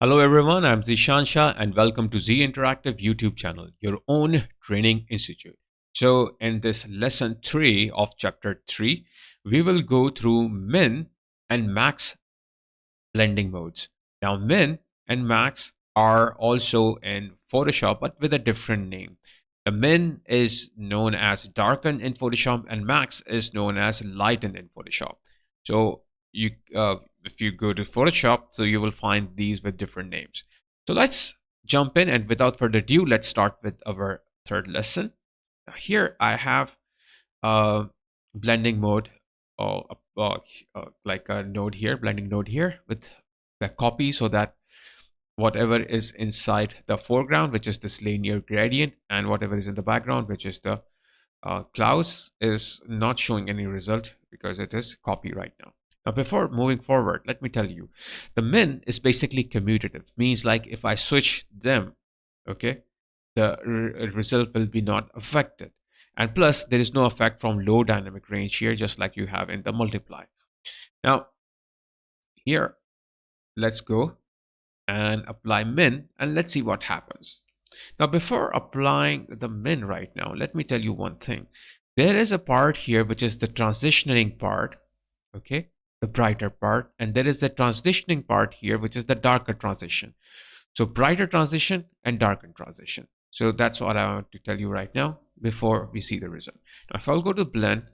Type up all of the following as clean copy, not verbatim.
Hello everyone, I'm Zishan Shah and welcome to Z Interactive YouTube channel, your own training institute. So in this lesson 3 of chapter 3, we will go through min and max blending modes. Now min and max are also in Photoshop but with a different name. The min is known as darken in Photoshop and max is known as lighten in Photoshop. So you if you go to Photoshop, so you will find these with different names. So let's jump in, and without further ado, let's start with our third lesson. Here I have a blending mode, or like a node here, blending node here with the copy, so that whatever is inside the foreground, which is this linear gradient, and whatever is in the background, which is the clouds, is not showing any result because it is copy right now. Now, before moving forward, let me tell you, the min is basically commutative, means like if I switch them, okay, the result will be not affected. And plus, there is no effect from low dynamic range here, just like you have in the multiply. Now, here, let's go and apply min, and let's see what happens. Now, before applying the min right now, let me tell you one thing. There is a part here which is the transitioning part, okay, the brighter part, and there is a transitioning part here which is the darker transition. So brighter transition and darker transition. So that's what I want to tell you right now before we see the result. Now, if I'll go to blend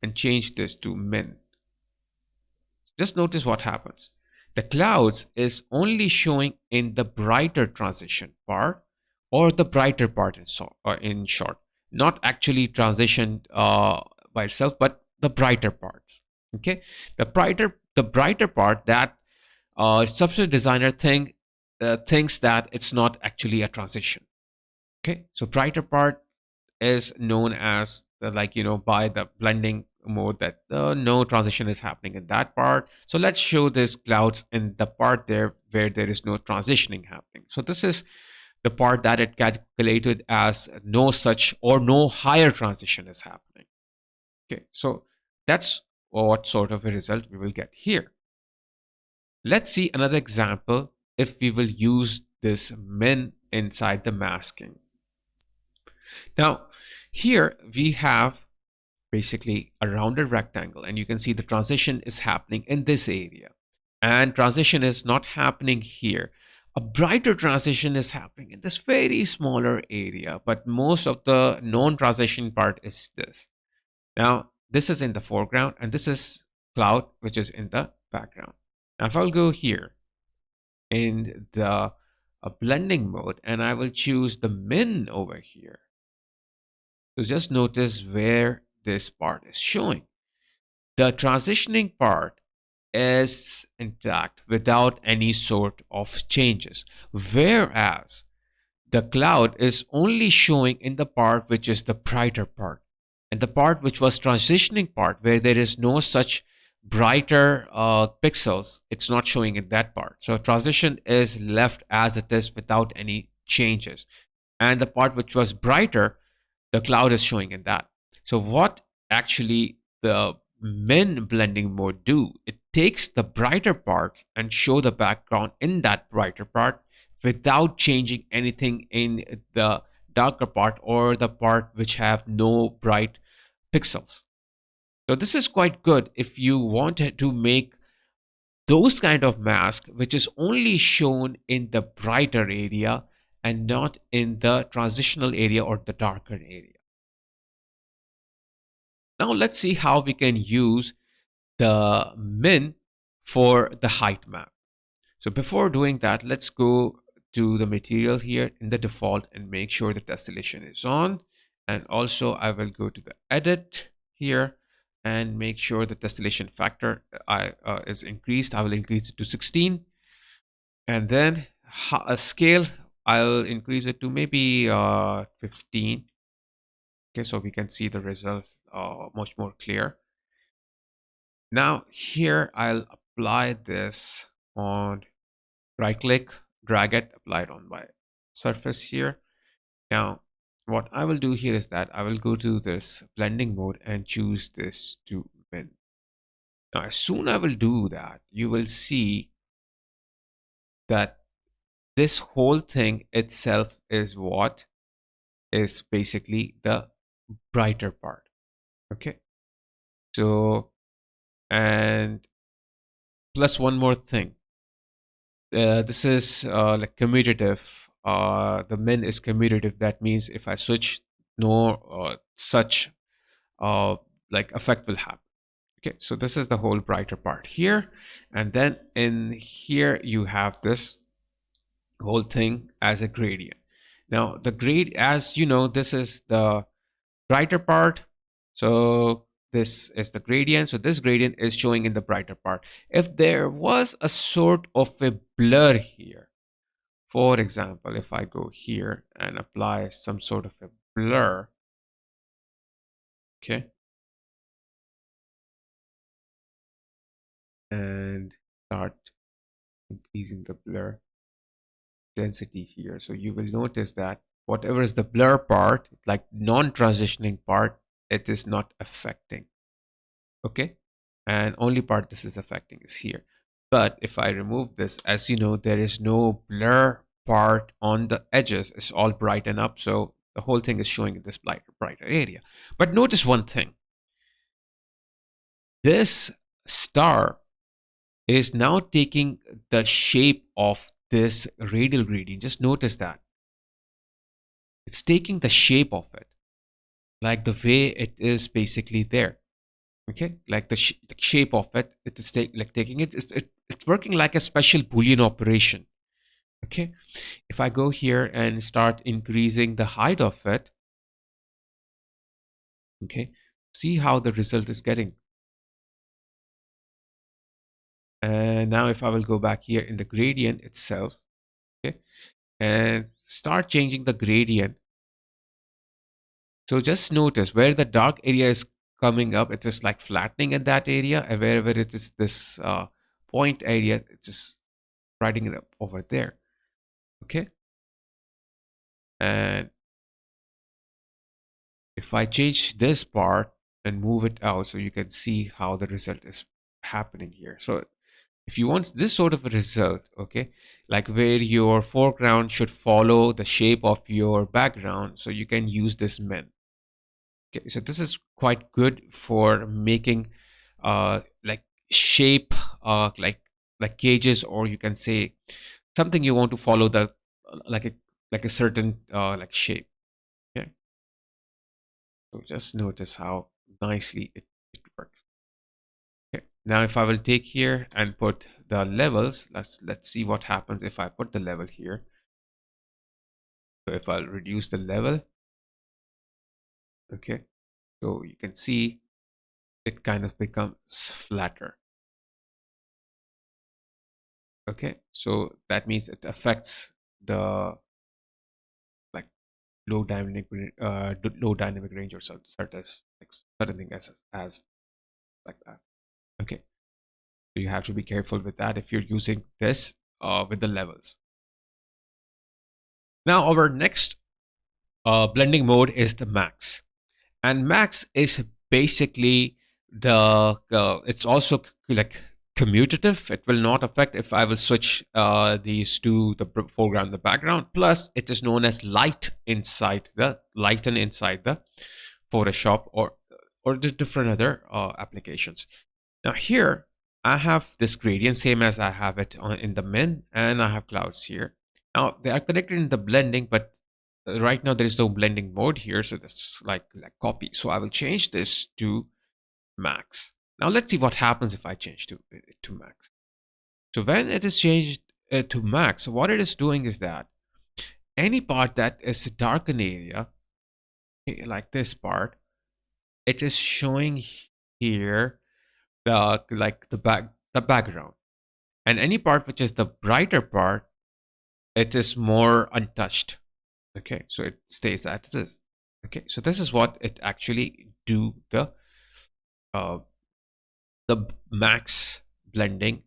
and change this to min, just notice what happens. The clouds is only showing in the brighter transition part or the brighter part in short, not actually transitioned by itself, but the brighter parts. Okay, the brighter part that substrate designer thinks that it's not actually a transition. Okay, so brighter part is known as by the blending mode that no transition is happening in that part. So let's show this clouds in the part there where there is no transitioning happening. So this is the part that it calculated as no such or no higher transition is happening. Okay, so that's what sort of a result we will get here. Let's see another example if we will use this min inside the masking. Now, here we have basically a rounded rectangle, and you can see the transition is happening in this area, and transition is not happening here. A brighter transition is happening in this very smaller area, but most of the non-transition part is this. Now, this is in the foreground, and this is cloud, which is in the background. Now, if I'll go here in the blending mode, and I will choose the min over here. So just notice where this part is showing. The transitioning part is intact without any sort of changes, whereas the cloud is only showing in the part which is the brighter part, and the part which was transitioning part where there is no such brighter pixels, it's not showing in that part. So transition is left as it is without any changes, and the part which was brighter, the cloud is showing in that. So what actually the min blending mode do, it takes the brighter parts and show the background in that brighter part without changing anything in the darker part or the part which have no bright pixels. So this is quite good if you want to make those kind of mask which is only shown in the brighter area and not in the transitional area or the darker area. Now let's see how we can use the min for the height map. So before doing that, let's go to the material here in the default and make sure the tessellation is on. And also I will go to the edit here and make sure the tessellation factor is increased. I will increase it to 16. And then a scale, I'll increase it to maybe 15. Okay, so we can see the result much more clear. Now here I'll apply this on right click, drag it, apply it on my surface here. Now what I will do here is that I will go to this blending mode and choose this to min. Now as soon I will do that, you will see that this whole thing itself is what is basically the brighter part. Okay. So, and plus one more thing. This is like commutative. The min is commutative. That means if I switch, no such uh, like effect will happen. Okay, so this is the whole brighter part here. And then in here, you have this whole thing as a gradient. Now, the grade, as you know, this is the brighter part. So this is the gradient. So this gradient is showing in the brighter part. If there was a sort of a blur here, for example, if I go here and apply some sort of a blur, okay, and start increasing the blur density here. So you will notice that whatever is the blur part, like non-transitioning part, it is not affecting. Okay. And only part this is affecting is here. But if I remove this, as you know, there is no blur part on the edges. It's all brighten up. So the whole thing is showing in this brighter area. But notice one thing. This star is now taking the shape of this radial gradient. Just notice that. It's taking the shape of it, like the way it is basically there. Okay, like the shape of it, it is taking it, it's working like a special Boolean operation. Okay, if I go here and start increasing the height of it, okay, see how the result is getting. And now if I will go back here in the gradient itself, okay, and start changing the gradient. So just notice where the dark area is coming up, it is like flattening in that area, and wherever it is this point area, it's just writing it up over there. Okay. And if I change this part and move it out, so you can see how the result is happening here. So if you want this sort of a result, okay, like where your foreground should follow the shape of your background, so you can use this min. Okay, so this is quite good for making like shape like cages, or you can say something you want to follow the like a certain like shape. Okay, so just notice how nicely it works. Okay, now if I will take here and put the levels, let's see what happens if I put the level here. So if I'll reduce the level, okay, so you can see it kind of becomes flatter. Okay, so that means it affects the like low dynamic range, or certain thing as like that. Okay, so you have to be careful with that if you're using this with the levels. Now our next blending mode is the max, and max is basically the it's also like commutative. It will not affect if I will switch these to the foreground and the background. Plus it is known as lighten inside the Photoshop or the different other applications. Now here I have this gradient same as I have it in the min, and I have clouds here. Now they are connected in the blending, but right now there is no blending mode here, so that's like copy. So I will change this to max. Now let's see what happens if I change to max. So when it is changed to max, what it is doing is that any part that is a darkened area, okay, like this part, it is showing here the background, and any part which is the brighter part, it is more untouched. Okay, so it stays as this. Okay, so this is what it actually do uh, the max blending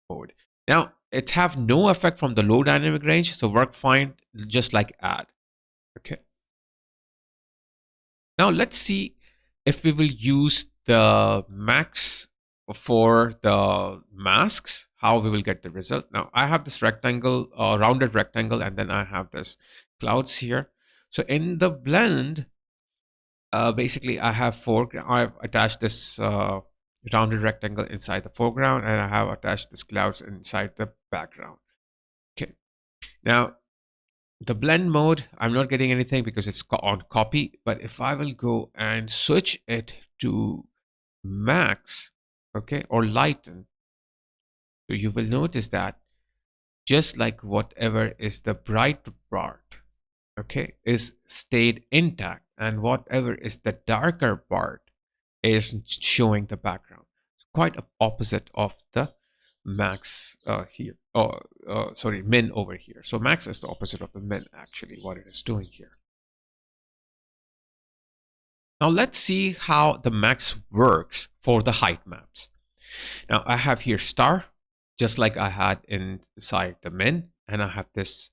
mode. Now it have no effect from the low dynamic range, so work fine just like add. Okay. Now let's see if we will use the max for the masks, how we will get the result. Now I have this rectangle, rounded rectangle, and then I have this clouds here. So in the blend, basically I have I've attached this rounded rectangle inside the foreground, and I have attached this clouds inside the background. Okay, now the blend mode, I'm not getting anything because it's on copy. But if I will go and switch it to max, okay, or lighten, so you will notice that just like whatever is the bright part, okay, is stayed intact, and whatever is the darker part is showing the background. Quite opposite of the max here. Oh, sorry, min over here. So max is the opposite of the min, actually, what it is doing here. Now let's see how the max works for the height maps. Now I have here star, just like I had inside the min, and I have this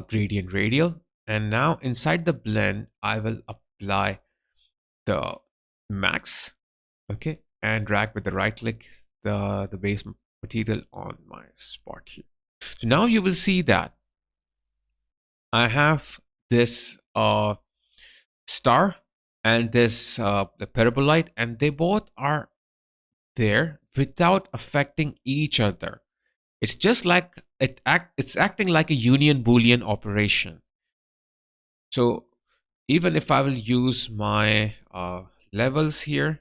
gradient radial. And now inside the blend, I will apply the max, okay, and drag with the right click the base material on my spot here. So now you will see that I have this star and this the parabolite, and they both are there without affecting each other. It's just like it's acting like a union Boolean operation. So even if I will use my levels here,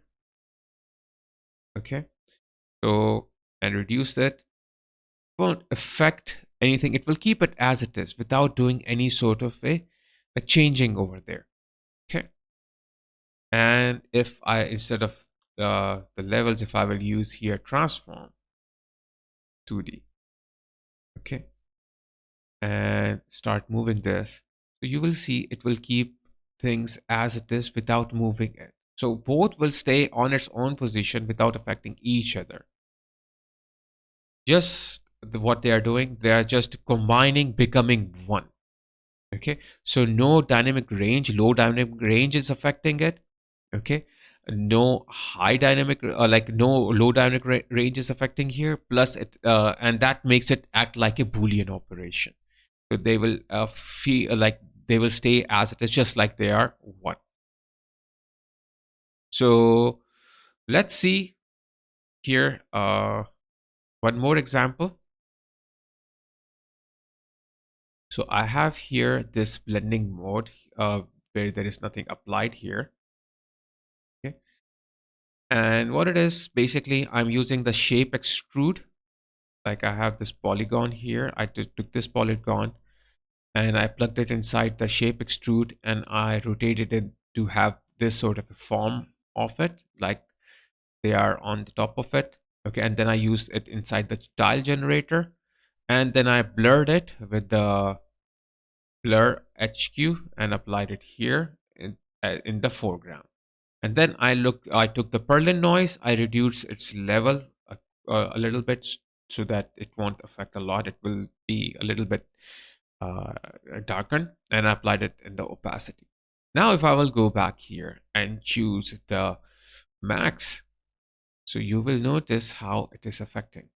okay, so and reduce that, it won't affect anything. It will keep it as it is without doing any sort of a changing over there. Okay, and if I, instead of the levels, if I will use here transform 2D, okay, and start moving this, so you will see it will keep things as it is without moving it. So both will stay on its own position without affecting each other. Just what they are doing, they are just combining, becoming one. Okay, so no dynamic range, low dynamic range is affecting it. Okay, no high dynamic, like no low dynamic range is affecting here. Plus it, and that makes it act like a Boolean operation. So they will feel like they will stay as it is, just like they are one. So let's see here one more example. So I have here this blending mode where there is nothing applied here. Okay, and what it is, basically I'm using the shape extrude. Like I have this polygon here, I took this polygon and I plugged it inside the shape extrude, and I rotated it to have this sort of a form of it, like they are on the top of it. Okay, and then I used it inside the tile generator, and then I blurred it with the blur HQ and applied it here in the foreground. And then I took the Perlin noise, I reduced its level a little bit so that it won't affect a lot. It will be a little bit darkened, and I applied it in the opacity. Now if I will go back here and choose the max, so you will notice how it is affecting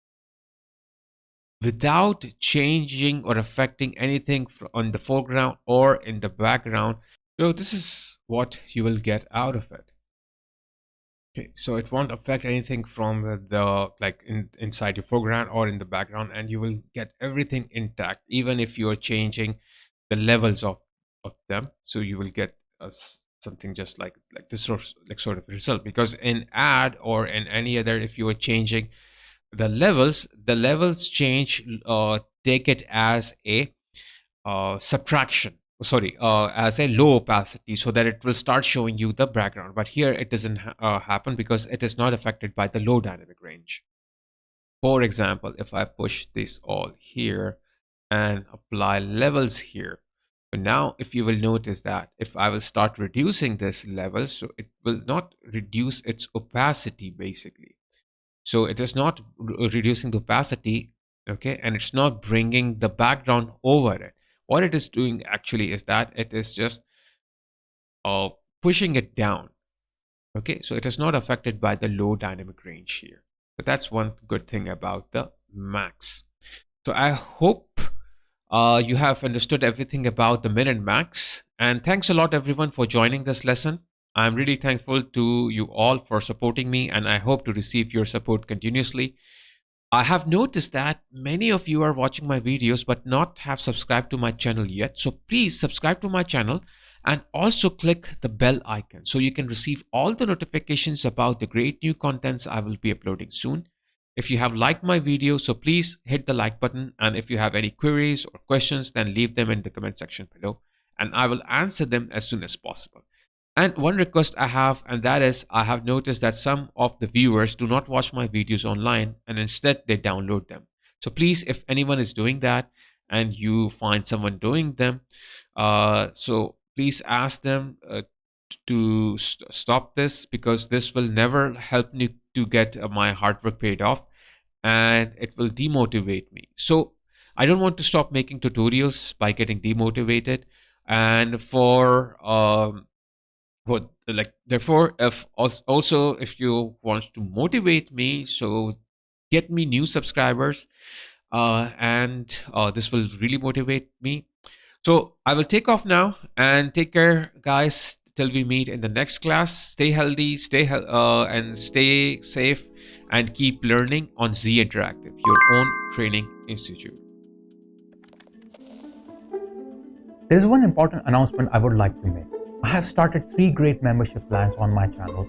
without changing or affecting anything on the foreground or in the background. So this is what you will get out of it. Okay, so it won't affect anything from the like inside your foreground or in the background, and you will get everything intact, even if you are changing the levels of them. So you will get something just like this sort of result, because in add or in any other, if you are changing the levels change, take it as a subtraction, sorry, as a low opacity, so that it will start showing you the background. But here it doesn't happen because it is not affected by the low dynamic range. For example, if I push this all here and apply levels here, so now if you will notice that if I will start reducing this level, so it will not reduce its opacity basically. So it is not reducing the opacity, okay, and it's not bringing the background over it. What it is doing actually is that it is just pushing it down. Okay, so it is not affected by the low dynamic range here. But that's one good thing about the max. So I hope you have understood everything about the min and max. And thanks a lot, everyone, for joining this lesson. I'm really thankful to you all for supporting me, and I hope to receive your support continuously. I have noticed that many of you are watching my videos but not have subscribed to my channel yet. So please subscribe to my channel and also click the bell icon so you can receive all the notifications about the great new contents I will be uploading soon. If you have liked my video, so please hit the like button, and if you have any queries or questions, then leave them in the comment section below and I will answer them as soon as possible. And one request I have, and that is, I have noticed that some of the viewers do not watch my videos online and instead they download them. So please, if anyone is doing that and you find someone doing them, so please ask them to stop this, because this will never help me to get my hard work paid off, and it will demotivate me. So I don't want to stop making tutorials by getting demotivated. And for what like therefore, if also if you want to motivate me, so get me new subscribers, and this will really motivate me. So I will take off now, and take care, guys, till we meet in the next class. Stay healthy, and stay safe, and keep learning on Z Interactive, your own training institute. There is one important announcement I would like to make. I have started 3 great membership plans on my channel.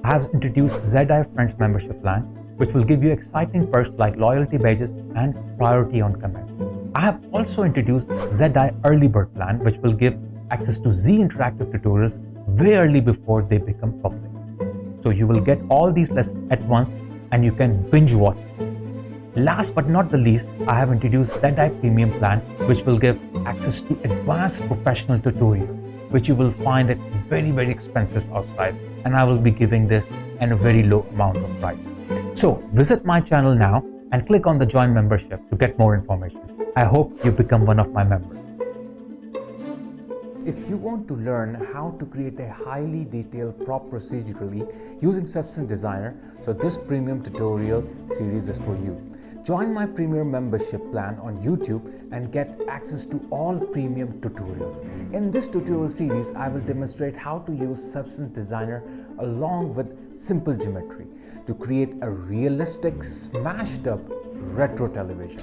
I have introduced ZI Friends membership plan, which will give you exciting perks like loyalty badges and priority on comments. I have also introduced ZI Early Bird plan, which will give access to Z Interactive tutorials way early before they become public. So you will get all these lessons at once and you can binge watch. Last but not the least, I have introduced ZI Premium plan, which will give access to advanced professional tutorials, which you will find at very expensive outside, and I will be giving this at a very low amount of price. So visit my channel now and click on the join membership to get more information. I hope you become one of my members. If you want to learn how to create a highly detailed prop procedurally using Substance Designer, so this premium tutorial series is for you. Join my premium membership plan on YouTube and get access to all premium tutorials. In this tutorial series, I will demonstrate how to use Substance Designer along with simple geometry to create a realistic, smashed up retro television.